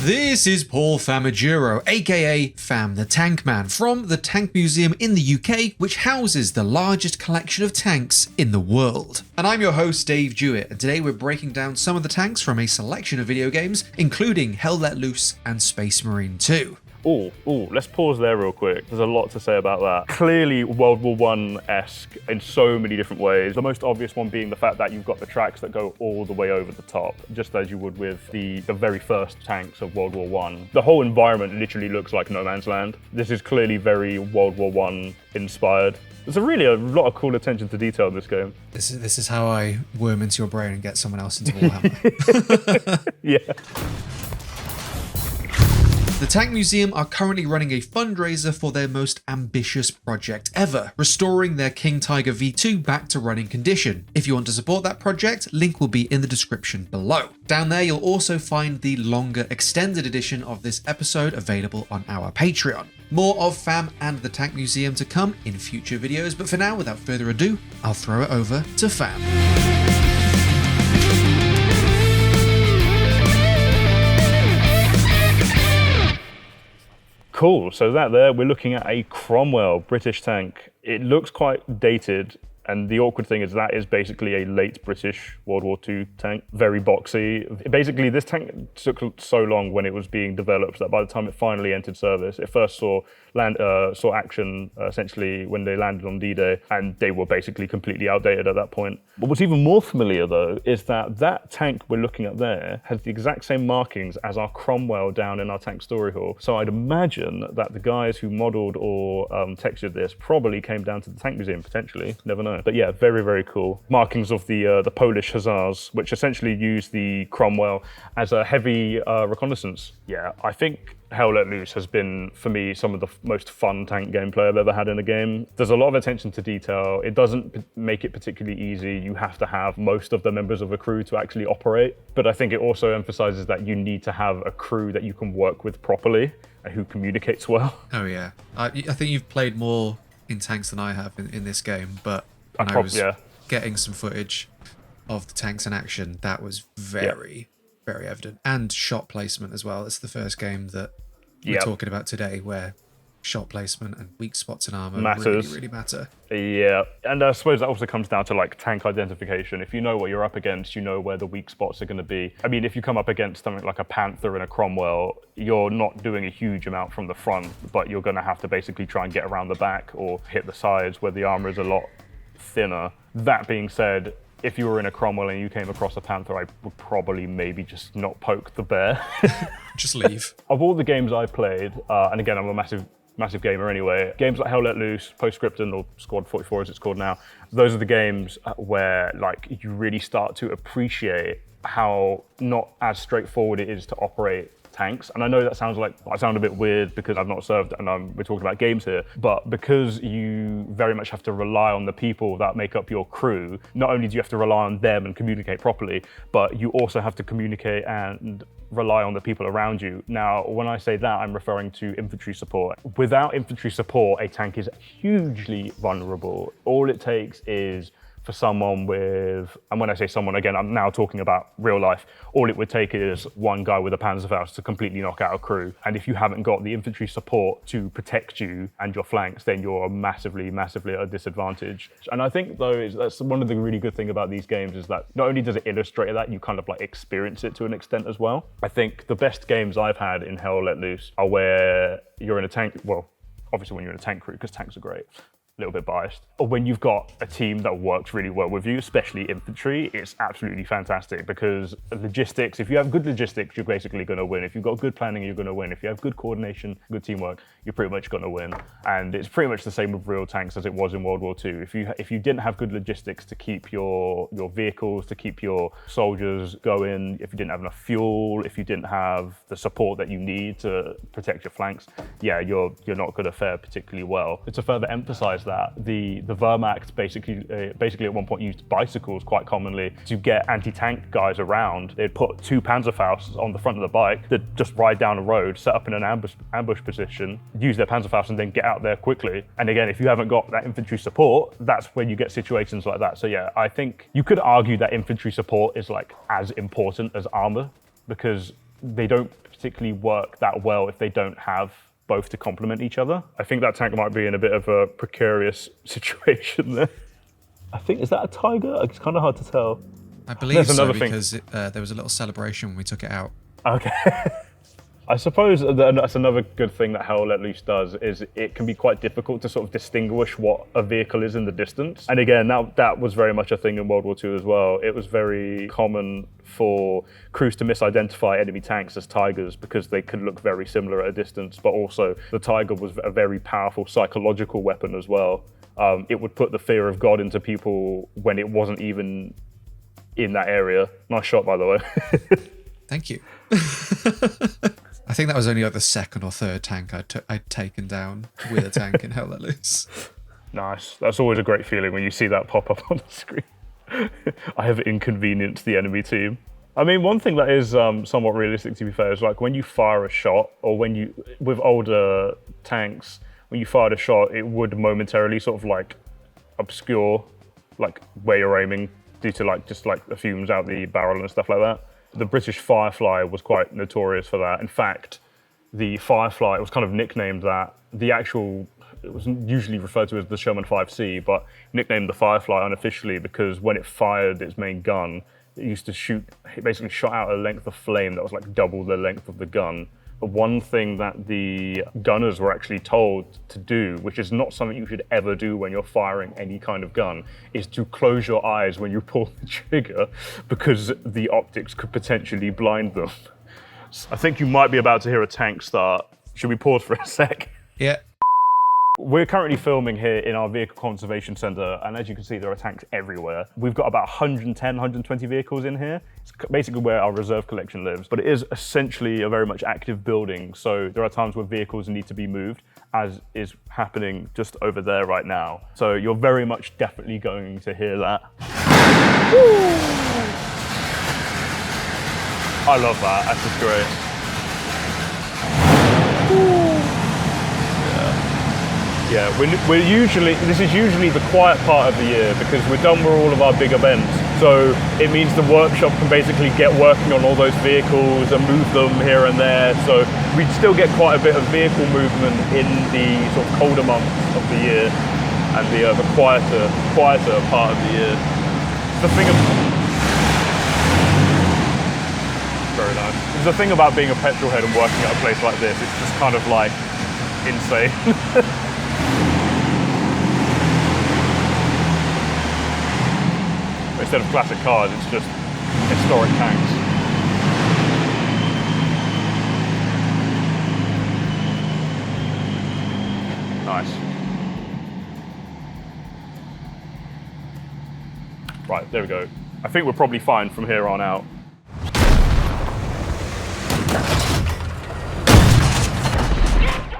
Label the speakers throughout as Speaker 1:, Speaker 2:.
Speaker 1: This is Fam Famojuro, aka Fam the Tank Man, from the Tank Museum in the UK, which houses the largest collection of tanks in the world. And I'm your host, Dave Jewett, and today we're breaking down some of the tanks from a selection of video games, including Hell Let Loose and Space Marine 2.
Speaker 2: Let's pause there real quick. There's a lot to say about that. Clearly World War I-esque in so many different ways. The most obvious one being the fact that you've got the tracks that go all the way over the top, just as you would with the very first tanks of World War I. The whole environment literally looks like no man's land. This is clearly very World War I inspired. There's really a lot of cool attention to detail in this game.
Speaker 1: This is how I worm into your brain and get someone else into Warhammer.
Speaker 2: Yeah.
Speaker 1: The Tank Museum are currently running a fundraiser for their most ambitious project ever, restoring their King Tiger V2 back to running condition. If you want to support that project, link will be in the description below. Down there, you'll also find the longer extended edition of this episode available on our Patreon. More of Fam and the Tank Museum to come in future videos, but for now, without further ado, I'll throw it over to Fam.
Speaker 2: Cool, so we're looking at a Cromwell British tank. It looks quite dated, and the awkward thing is that is basically a late British World War II tank, very boxy. Basically, this tank took so long when it was being developed that by the time it finally entered service, it first saw action essentially when they landed on D-Day, and they were basically completely outdated at that point. But what's even more familiar though is that tank we're looking at there has the exact same markings as our Cromwell down in our tank story hall. So I'd imagine that the guys who modeled or textured this probably came down to the Tank Museum potentially, never know. But yeah, very, very cool. Markings of the Polish Hussars, which essentially used the Cromwell as a heavy reconnaissance. Yeah, I think Hell Let Loose has been, for me, some of the most fun tank gameplay I've ever had in a game. There's a lot of attention to detail. It doesn't make it particularly easy. You have to have most of the members of a crew to actually operate. But I think it also emphasizes that you need to have a crew that you can work with properly and who communicates well.
Speaker 1: Oh yeah. I think you've played more in tanks than I have in this game, but when I was getting some footage of the tanks in action, that was very evident. And shot placement as well. It's the first game that we're talking about today where shot placement and weak spots in armor really matter.
Speaker 2: Yeah, and I suppose that also comes down to like tank identification. If you know what you're up against, you know where the weak spots are going to be. I mean, if you come up against something like a Panther and a Cromwell, you're not doing a huge amount from the front, but you're going to have to basically try and get around the back or hit the sides where the armor is a lot thinner. That being said, if you were in a Cromwell and you came across a Panther, I would probably maybe just not poke the bear.
Speaker 1: Just leave.
Speaker 2: Of all the games I've played, and again, I'm a massive gamer anyway, games like Hell Let Loose, Postscriptum, or Squad 44 as it's called now, those are the games where like you really start to appreciate how not as straightforward it is to operate tanks. And I know that sounds like I sound a bit weird because I've not served and we're talking about games here, but because you very much have to rely on the people that make up your crew, not only do you have to rely on them and communicate properly, but you also have to communicate and rely on the people around you. Now, when I say that, I'm referring to infantry support. Without infantry support, a tank is hugely vulnerable. All it takes is for someone with, and when I say someone, again, I'm now talking about real life, all it would take is one guy with a Panzerfaust to completely knock out a crew. And if you haven't got the infantry support to protect you and your flanks, then you're massively at a disadvantage. And I think though, that's one of the really good thing about these games is that not only does it illustrate that, you kind of like experience it to an extent as well. I think the best games I've had in Hell Let Loose are where you're in a tank, well, obviously when you're in a tank crew, because tanks are great. A little bit biased. Or when you've got a team that works really well with you, especially infantry, it's absolutely fantastic because logistics, if you have good logistics, you're basically going to win. If you've got good planning, you're going to win. If you have good coordination, good teamwork, you're pretty much going to win. And it's pretty much the same with real tanks as it was in World War II. If you didn't have good logistics to keep your vehicles, to keep your soldiers going, if you didn't have enough fuel, if you didn't have the support that you need to protect your flanks, yeah, you're not going to fare particularly well. To further emphasize that, the Wehrmacht basically at one point used bicycles quite commonly to get anti-tank guys around. They'd put two Panzerfausts on the front of the bike that just ride down a road, set up in an ambush position, use their Panzerfaust and then get out there quickly. And again, if you haven't got that infantry support, that's when you get situations like that. So yeah, I think you could argue that infantry support is like as important as armor, because they don't particularly work that well if they don't have both to complement each other. I think that tank might be in a bit of a precarious situation there. I think, is that a tiger? It's kind of hard to tell.
Speaker 1: I believe so, because there was a little celebration when we took it out.
Speaker 2: Okay. I suppose that's another good thing that Hell Let Loose does, is it can be quite difficult to sort of distinguish what a vehicle is in the distance. And again, that was very much a thing in World War II as well. It was very common for crews to misidentify enemy tanks as Tigers because they could look very similar at a distance, but also the Tiger was a very powerful psychological weapon as well. It would put the fear of God into people when it wasn't even in that area. Nice shot, by the way.
Speaker 1: Thank you. I think that was only like the second or third tank I'd taken down with a tank in Hell Let Loose.
Speaker 2: Nice. That's always a great feeling when you see that pop up on the screen. I have inconvenienced the enemy team. I mean, one thing that is somewhat realistic, to be fair, is like when you fire a shot, or with older tanks, when you fired a shot, it would momentarily sort of like obscure like where you're aiming due to like just like the fumes out the barrel and stuff like that. The British Firefly was quite notorious for that. In fact, the Firefly, it was kind of nicknamed that. It was usually referred to as the Sherman 5C, but nicknamed the Firefly unofficially because when it fired its main gun, it used to shoot, it basically shot out a length of flame that was like double the length of the gun. But one thing that the gunners were actually told to do, which is not something you should ever do when you're firing any kind of gun, is to close your eyes when you pull the trigger because the optics could potentially blind them. I think you might be about to hear a tank start. Should we pause for a sec?
Speaker 1: Yeah.
Speaker 2: We're currently filming here in our vehicle conservation center, and as you can see, there are tanks everywhere. We've got about 110, 120 vehicles in here. It's basically where our reserve collection lives, but it is essentially a very much active building, so there are times where vehicles need to be moved, as is happening just over there right now. So you're very much definitely going to hear that. Woo! I love that, that's just great. Woo! Yeah, this is usually the quiet part of the year because we're done with all of our big events. So it means the workshop can basically get working on all those vehicles and move them here and there. So we still get quite a bit of vehicle movement in the sort of colder months of the year and the quieter part of the year. The thing very nice. The thing about being a petrolhead and working at a place like this, it's just kind of like insane. Instead of classic cars, it's just historic tanks. Nice. Right, there we go. I think we're probably fine from here on out.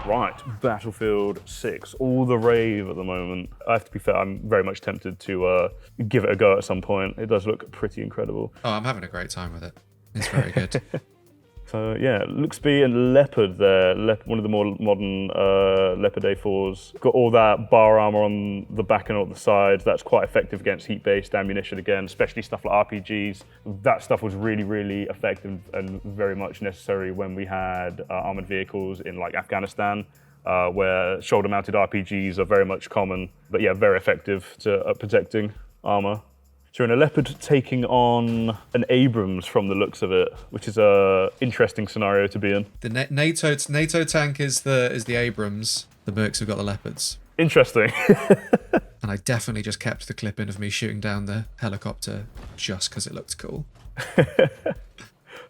Speaker 2: Right, Battlefield 6, all the rave at the moment. I have to be fair, I'm very much tempted to give it a go at some point. It does look pretty incredible.
Speaker 1: Oh, I'm having a great time with it. It's very good.
Speaker 2: So yeah, Luxby and Leopard there, one of the more modern Leopard A4s. Got all that bar armor on the back and on the sides. That's quite effective against heat-based ammunition again, especially stuff like RPGs. That stuff was really, really effective and very much necessary when we had armored vehicles in like Afghanistan, where shoulder-mounted RPGs are very much common, but yeah, very effective to protecting armor. So you're in a Leopard taking on an Abrams from the looks of it, which is a interesting scenario to be in.
Speaker 1: The NATO tank is the Abrams. The Mercs have got the Leopards.
Speaker 2: Interesting.
Speaker 1: And I definitely just kept the clip in of me shooting down the helicopter just because it looked cool.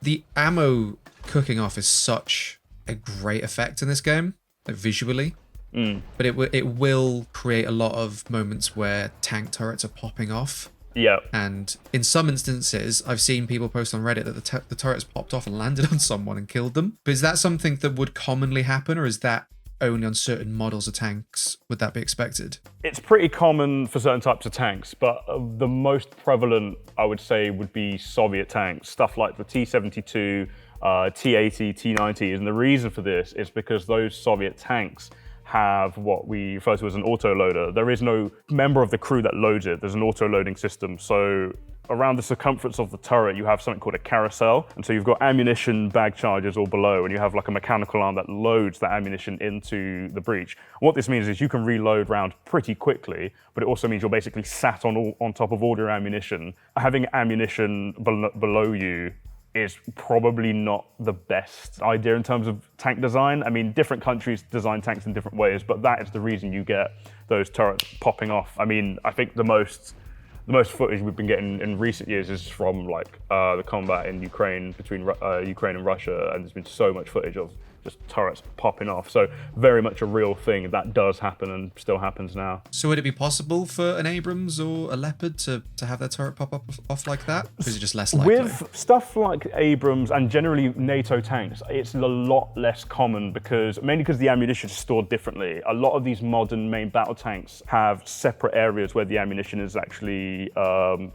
Speaker 1: The ammo cooking off is such a great effect in this game, like visually. But it will create a lot of moments where tank turrets are popping off.
Speaker 2: Yeah.
Speaker 1: And in some instances, I've seen people post on Reddit that the turrets popped off and landed on someone and killed them. But is that something that would commonly happen, or is that only on certain models of tanks? Would that be expected?
Speaker 2: It's pretty common for certain types of tanks, but the most prevalent, I would say, would be Soviet tanks, stuff like the T-72, T-80, T-90. And the reason for this is because those Soviet tanks have what we refer to as an autoloader. There is no member of the crew that loads it. There's an auto-loading system. So around the circumference of the turret, you have something called a carousel. And so you've got ammunition bag charges all below, and you have like a mechanical arm that loads that ammunition into the breech. What this means is you can reload round pretty quickly, but it also means you're basically sat on top of all your ammunition. Having ammunition below you is probably not the best idea in terms of tank design. I mean, different countries design tanks in different ways, but that is the reason you get those turrets popping off. I mean, I think the most footage we've been getting in recent years is from like the combat in Ukraine between Ukraine and Russia, and there's been so much footage of just turrets popping off. So very much a real thing that does happen and still happens now.
Speaker 1: So would it be possible for an Abrams or a Leopard to have their turret pop off like that? Or is it just less likely?
Speaker 2: With stuff like Abrams and generally NATO tanks, it's a lot less common mainly because the ammunition is stored differently. A lot of these modern main battle tanks have separate areas where the ammunition is actually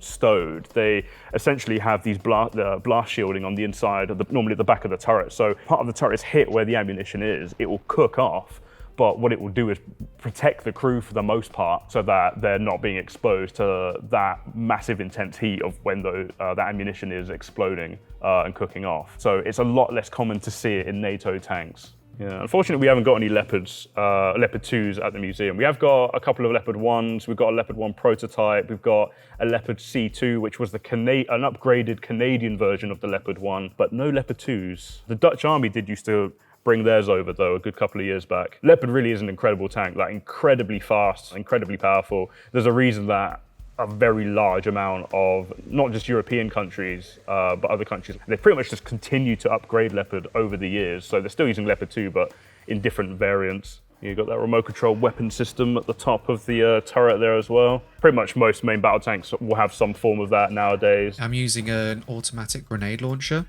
Speaker 2: stowed. They essentially have these blast shielding on the inside of normally at the back of the turret. So part of the turret is hit where the ammunition is, it will cook off, but what it will do is protect the crew for the most part so that they're not being exposed to that massive intense heat of when that ammunition is exploding and cooking off. So it's a lot less common to see it in NATO tanks. Yeah, unfortunately, we haven't got any Leopard 2s at the museum. We have got a couple of Leopard 1s. We've got a Leopard 1 prototype. We've got a Leopard C2, which was an upgraded Canadian version of the Leopard 1, but no Leopard 2s. The Dutch Army did used to bring theirs over, though, a good couple of years back. Leopard really is an incredible tank, like incredibly fast, incredibly powerful. There's a reason that a very large amount of not just European countries, but other countries, they pretty much just continue to upgrade Leopard over the years. So they're still using Leopard 2, but in different variants. You've got that remote control weapon system at the top of the turret there as well. Pretty much most main battle tanks will have some form of that nowadays.
Speaker 1: I'm using an automatic grenade launcher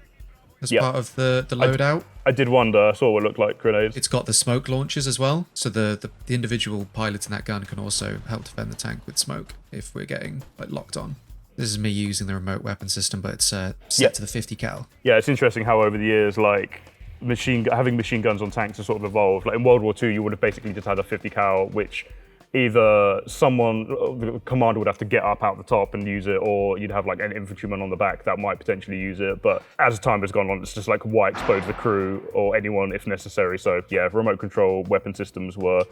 Speaker 1: as part of the loadout.
Speaker 2: I did wonder, I saw what looked like grenades.
Speaker 1: It's got the smoke launchers as well, so the individual pilot in that gun can also help defend the tank with smoke if we're getting like locked on. This is me using the remote weapon system, but it's set to the 50 cal.
Speaker 2: Yeah, it's interesting how over the years, like having machine guns on tanks has sort of evolved. Like in World War II, you would have basically just had a 50 cal, which either the commander would have to get up out the top and use it, or you'd have like an infantryman on the back that might potentially use it. But as time has gone on, it's just like why expose the crew or anyone if necessary. So yeah, remote control weapon systems were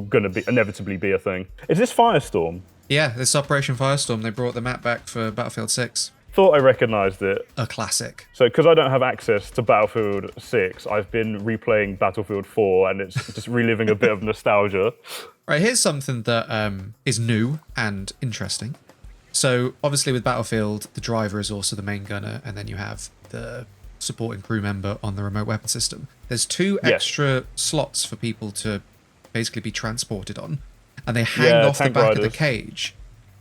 Speaker 2: going to inevitably be a thing. Is this Firestorm?
Speaker 1: Yeah, this Operation Firestorm. They brought the map back for Battlefield 6.
Speaker 2: Thought I recognised it.
Speaker 1: A classic.
Speaker 2: So because I don't have access to Battlefield 6, I've been replaying Battlefield 4, and it's just reliving a bit of nostalgia.
Speaker 1: Right, here's something that is new and interesting. So obviously with Battlefield, the driver is also the main gunner, and then you have the supporting crew member on the remote weapon system. There's two extra slots for people to basically be transported on, and they hang off the back of the cage.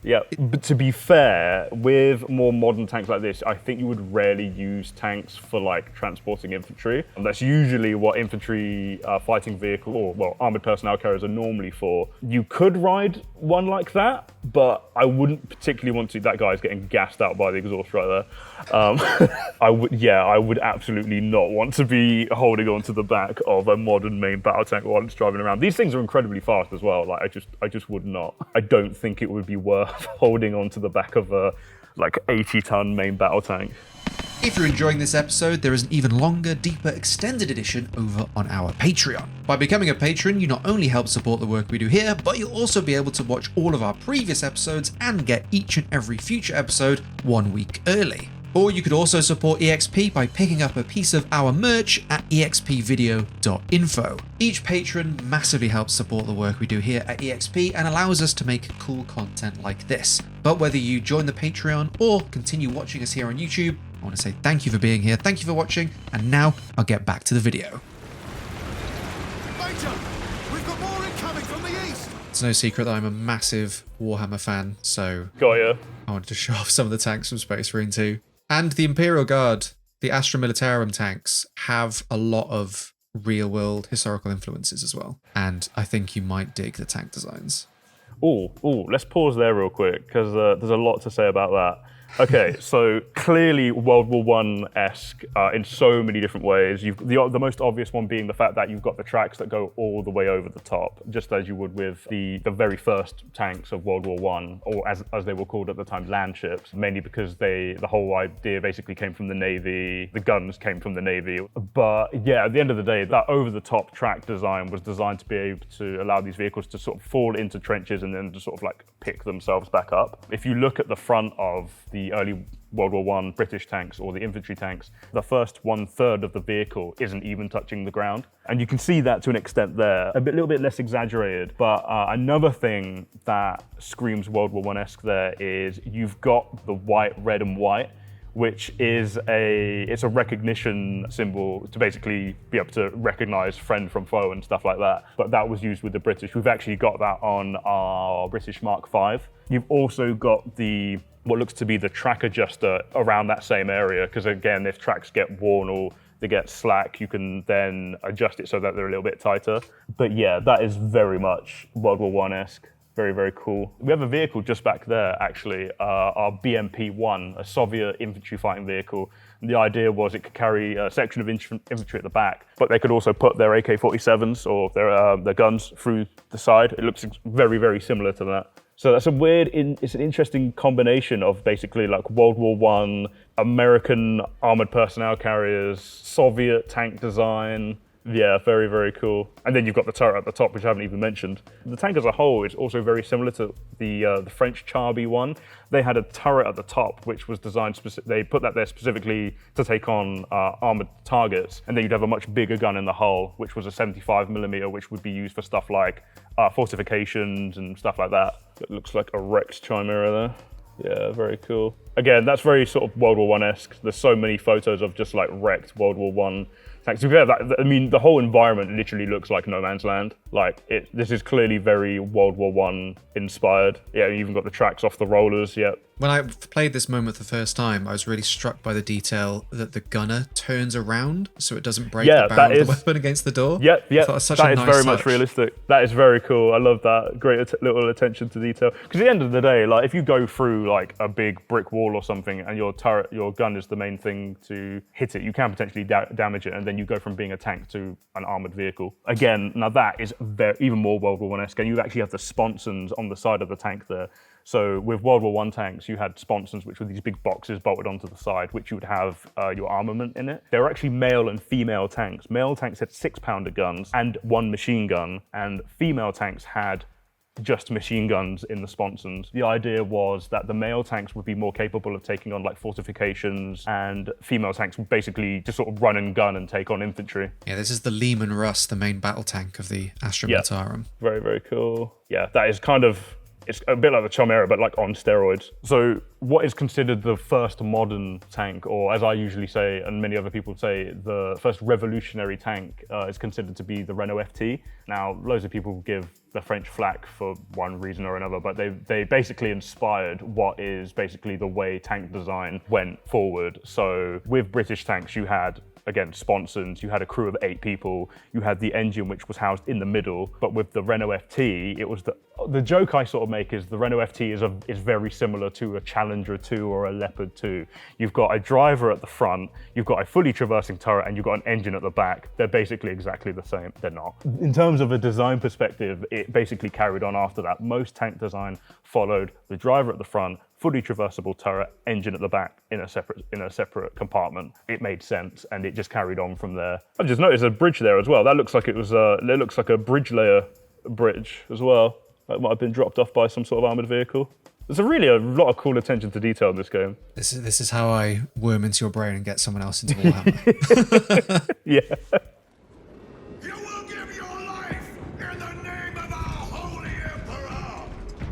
Speaker 2: Yeah, but to be fair, with more modern tanks like this, I think you would rarely use tanks for like transporting infantry. And that's usually what infantry fighting vehicle or armored personnel carriers are normally for. You could ride one like that, but I wouldn't particularly want to. That guy's getting gassed out by the exhaust right there. I would absolutely not want to be holding on to the back of a modern main battle tank while it's driving around. These things are incredibly fast as well. Like I just would not. I don't think it would be worth holding on to the back of a like 80-ton main battle tank.
Speaker 1: If you're enjoying this episode, there is an even longer, deeper, extended edition over on our Patreon. By becoming a patron, you not only help support the work we do here, but you'll also be able to watch all of our previous episodes and get each and every future episode 1 week early. Or you could also support EXP by picking up a piece of our merch at expvideo.info. Each patron massively helps support the work we do here at EXP and allows us to make cool content like this. But whether you join the Patreon or continue watching us here on YouTube, I want to say thank you for being here, thank you for watching, and now I'll get back to the video.
Speaker 3: Major, we've got more incoming from the east!
Speaker 1: It's no secret that I'm a massive Warhammer fan, so
Speaker 2: Got ya.
Speaker 1: I wanted to show off some of the tanks from Space Marine 2. And the Imperial Guard, the Astra Militarum tanks, have a lot of real-world historical influences as well. And I think you might dig the tank designs.
Speaker 2: Let's pause there real quick, because there's a lot to say about that. Okay, so clearly World War One-esque in so many different ways. You've the most obvious one being the fact that you've got the tracks that go all the way over the top, just as you would with the very first tanks of World War One, or as they were called at the time, land ships. Mainly because the whole idea basically came from the Navy. The guns came from the Navy. But yeah, at the end of the day, that over-the-top track design was designed to be able to allow these vehicles to sort of fall into trenches and then to sort of like pick themselves back up. If you look at the front of the early World War One British tanks or the infantry tanks, the first 1/3 of the vehicle isn't even touching the ground. And you can see that to an extent there, little bit less exaggerated. But another thing that screams World War One-esque there is you've got the white, red and white, which is it's a recognition symbol to basically be able to recognize friend from foe and stuff like that. But that was used with the British. We've actually got that on our British Mark V. You've also got what looks to be the track adjuster around that same area, because again, if tracks get worn or they get slack, you can then adjust it so that they're a little bit tighter. But yeah, that is very much World War One-esque. Very, very cool. We have a vehicle just back there, actually, our BMP-1, a Soviet infantry fighting vehicle. And the idea was it could carry a section of infantry at the back, but they could also put their AK-47s or their guns through the side. It looks very, very similar to that. So that's it's an interesting combination of basically like World War One, American armored personnel carriers, Soviet tank design. Yeah, very, very cool. And then you've got the turret at the top, which I haven't even mentioned. The tank as a whole is also very similar to the French Char B1. They had a turret at the top, which was designed, they put that there specifically to take on armored targets. And then you'd have a much bigger gun in the hull, which was a 75mm, which would be used for stuff like fortifications and stuff like that. It looks like a wrecked Chimera there. Yeah, very cool. Again, that's very sort of World War One-esque. There's so many photos of just like wrecked World War One tanks. To be fair, I mean, the whole environment literally looks like no man's land. Like this is clearly very World War One inspired. Yeah, you even got the tracks off the rollers. Yeah.
Speaker 1: When I played this moment the first time, I was really struck by the detail that the gunner turns around so it doesn't break the barrel of the weapon against the door.
Speaker 2: Yeah.
Speaker 1: That is
Speaker 2: very much realistic. That is very cool. I love that. Great little attention to detail. Because at the end of the day, like if you go through like a big brick wall or something and your gun is the main thing to hit it, you can potentially damage it, and then you go from being a tank to an armored vehicle. Again, now that is even more World War One-esque, and you actually have the sponsons on the side of the tank there. So with World War One tanks, you had sponsons, which were these big boxes bolted onto the side, which you would have your armament in it. They were actually male and female tanks. Male tanks had 6-pounder guns and 1 machine gun, and female tanks had just machine guns in the sponsons. The idea was that the male tanks would be more capable of taking on like fortifications, and female tanks would basically just sort of run and gun and take on infantry.
Speaker 1: Yeah, this is the Leman Russ, the main battle tank of the Astra Militarum.
Speaker 2: Yeah. Very, very cool. Yeah, that is kind of, it's a bit like the Chimera, but like on steroids. So what is considered the first modern tank, or as I usually say, and many other people say, the first revolutionary tank is considered to be the Renault FT. Now, loads of people give the French flack for one reason or another, but they basically inspired what is basically the way tank design went forward. So with British tanks, you had, again, sponsons, you had a crew of 8 people, you had the engine which was housed in the middle, but with the Renault FT, it was the joke I sort of make is the Renault FT is very similar to a Challenger 2 or a Leopard 2. You've got a driver at the front, you've got a fully traversing turret, and you've got an engine at the back. They're basically exactly the same. They're not. In terms of a design perspective, it basically carried on after that. Most tank design followed the driver at the front, fully traversable turret, engine at the back in a separate compartment. It made sense, and it just carried on from there. I've just noticed a bridge there as well. That looks like it looks like a bridge layer bridge as well. That might have been dropped off by some sort of armored vehicle. There's really a lot of cool attention to detail in this game.
Speaker 1: This is how I worm into your brain and get someone else into Warhammer.
Speaker 2: Yeah.
Speaker 3: You will give your life in the name of our holy emperor!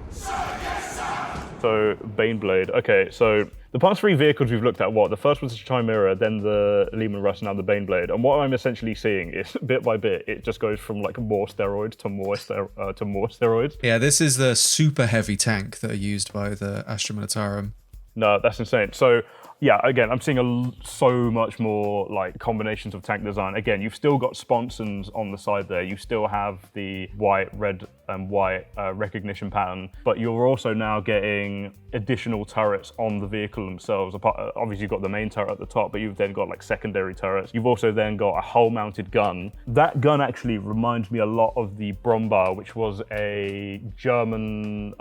Speaker 3: Sir, yes, sir!
Speaker 2: So, Baneblade. Okay, so the past 3 vehicles we've looked at, the first was the Chimera, then the Leman Russ, now the Baneblade. And what I'm essentially seeing is, bit by bit, it just goes from like more steroids to more steroids.
Speaker 1: Yeah, this is the super heavy tank that are used by the Astra Militarum.
Speaker 2: No, that's insane. So yeah, again, I'm seeing so much more like combinations of tank design. Again, you've still got sponsons on the side there. You still have the white, red, and white recognition pattern, but you're also now getting additional turrets on the vehicle themselves. Obviously, you've got the main turret at the top, but you've then got like secondary turrets. You've also then got a hull-mounted gun. That gun actually reminds me a lot of the Bromba, which was a German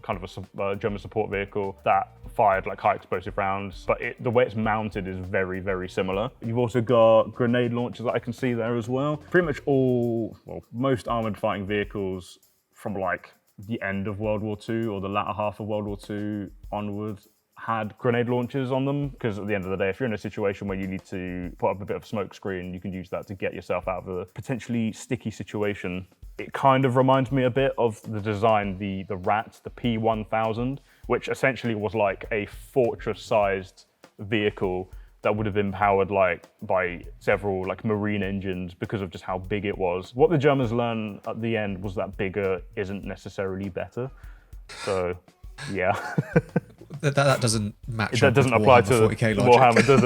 Speaker 2: German support vehicle that fired like high explosive rounds, but the way it's mounted is very, very similar. You've also got grenade launchers that I can see there as well. Pretty much most armored fighting vehicles from like the end of World War II or the latter half of World War II onwards had grenade launchers on them, because at the end of the day, if you're in a situation where you need to put up a bit of a smoke screen, you can use that to get yourself out of a potentially sticky situation. It kind of reminds me a bit of the design, the Rat, the P1000, which essentially was like a fortress-sized vehicle that would have been powered like by several like marine engines because of just how big it was. What the Germans learned at the end was that bigger isn't necessarily better. So, yeah.
Speaker 1: that doesn't match.
Speaker 2: That doesn't apply to
Speaker 1: 40K
Speaker 2: Warhammer, does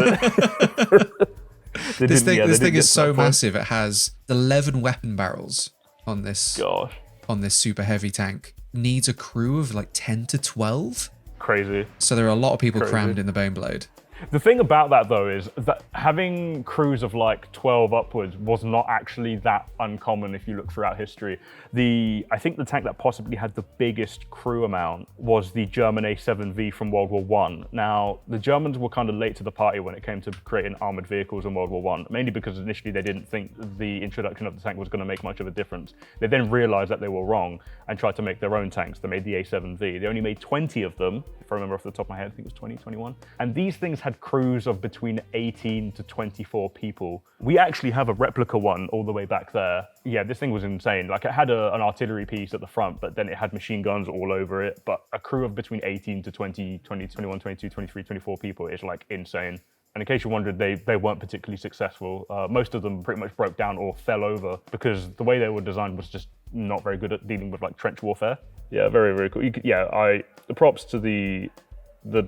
Speaker 2: it?
Speaker 1: This thing is so massive. It has 11 weapon barrels on this.
Speaker 2: Gosh.
Speaker 1: On this super heavy tank. Needs a crew of like 10 to 12.
Speaker 2: Crazy.
Speaker 1: So there are a lot of people crammed in the Baneblade.
Speaker 2: The thing about that though is that having crews of like 12 upwards was not actually that uncommon if you look throughout history. I think the tank that possibly had the biggest crew amount was the German A7V from World War I. Now, the Germans were kind of late to the party when it came to creating armored vehicles in World War I, mainly because initially they didn't think the introduction of the tank was going to make much of a difference. They then realized that they were wrong and tried to make their own tanks. They made the A7V. They only made 20 of them, if I remember off the top of my head, I think it was 20, 21. And these things had crews of between 18 to 24 people. We actually have a replica one all the way back there. Yeah, this thing was insane. Like, it had an artillery piece at the front, but then it had machine guns all over it. But a crew of between 18 to 20, 21, 22, 23, 24 people is like insane. And in case you wondered, they weren't particularly successful. Most of them pretty much broke down or fell over because the way they were designed was just not very good at dealing with like trench warfare. Yeah, very, very cool. The props to the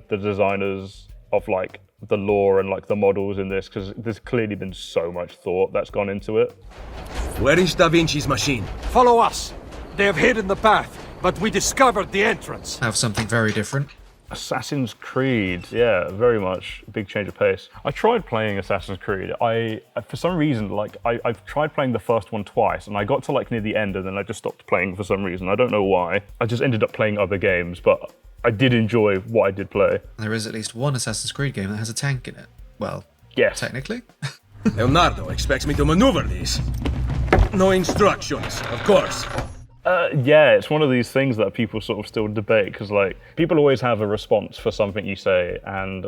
Speaker 2: designers of like the lore and like the models in this, because there's clearly been so much thought that's gone into it.
Speaker 4: Where is Da Vinci's machine?
Speaker 5: Follow us. They have hidden the path, but we discovered the entrance.
Speaker 1: Have something very different.
Speaker 2: Assassin's Creed, yeah, very much a big change of pace. I tried playing Assassin's Creed. For some reason, like I've tried playing the first one twice, and I got to like near the end, and then I just stopped playing for some reason. I don't know why. I just ended up playing other games, but I did enjoy what I did play.
Speaker 1: There is at least one Assassin's Creed game that has a tank in it. Well,
Speaker 2: yes,
Speaker 1: technically.
Speaker 4: Leonardo expects me to maneuver these. No instructions, of course.
Speaker 2: Yeah, it's one of these things that people sort of still debate, because like people always have a response for something you say, and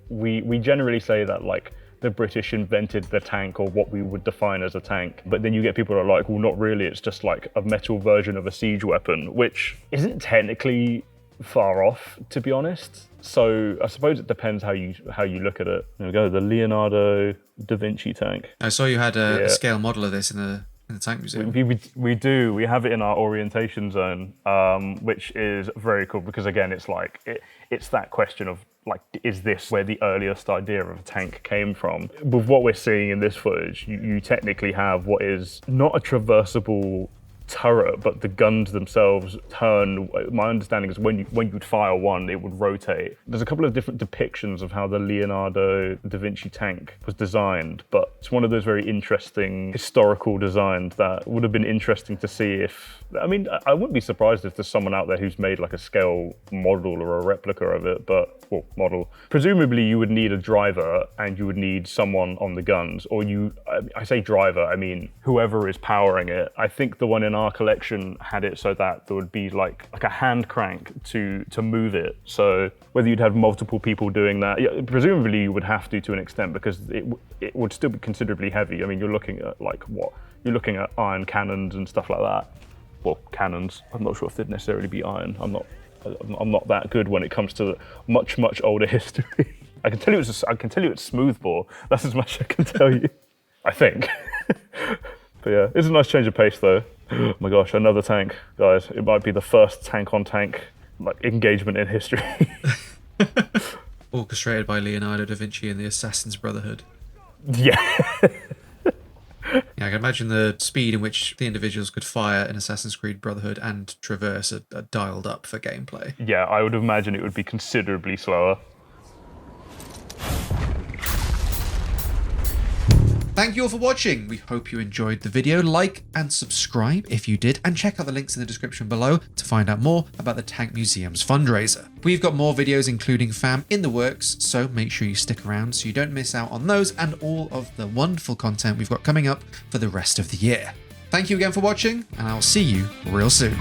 Speaker 2: we generally say that like the British invented the tank, or what we would define as a tank. But then you get people that are like, well, not really, it's just like a metal version of a siege weapon, which isn't technically far off, to be honest. So I suppose it depends how you look at it. There we go, the Leonardo da Vinci tank.
Speaker 1: I saw you had a scale model of this in the tank museum.
Speaker 2: We do. We have it in our orientation zone, which is very cool because again, it's like it's that question of like, is this where the earliest idea of a tank came from? With what we're seeing in this footage, you technically have what is not a traversable turret, but the guns themselves turn. My understanding is when you'd fire one, it would rotate. There's a couple of different depictions of how the Leonardo da Vinci tank was designed, but it's one of those very interesting historical designs that would have been interesting to see if, I mean, I wouldn't be surprised if there's someone out there who's made like a scale model or a replica of it, model. Presumably you would need a driver and you would need someone on the guns, or I say driver, I mean whoever is powering it. I think the one in our collection had it so that there would be like a hand crank to move it. So whether you'd have multiple people doing that, yeah, presumably you would have to an extent, because it would still be considerably heavy. I mean, you're looking at you're looking at iron cannons and stuff like that. Well, cannons. I'm not sure if they'd necessarily be iron. I'm not that good when it comes to much older history. I can tell you it's smoothbore. That's as much as I can tell you. I think. But yeah, it's a nice change of pace though. Oh my gosh, another tank, guys. It might be the first tank on tank like engagement in history.
Speaker 1: Orchestrated by Leonardo da Vinci and the Assassin's Brotherhood.
Speaker 2: Yeah.
Speaker 1: Yeah, I can imagine the speed in which the individuals could fire in Assassin's Creed Brotherhood and traverse are dialed up for gameplay.
Speaker 2: Yeah, I would imagine it would be considerably slower.
Speaker 1: Thank you all for watching. We hope you enjoyed the video. Like and subscribe if you did, and check out the links in the description below to find out more about the Tank Museum's fundraiser. We've got more videos including Fam in the works, so make sure you stick around so you don't miss out on those and all of the wonderful content we've got coming up for the rest of the year. Thank you again for watching, and I'll see you real soon.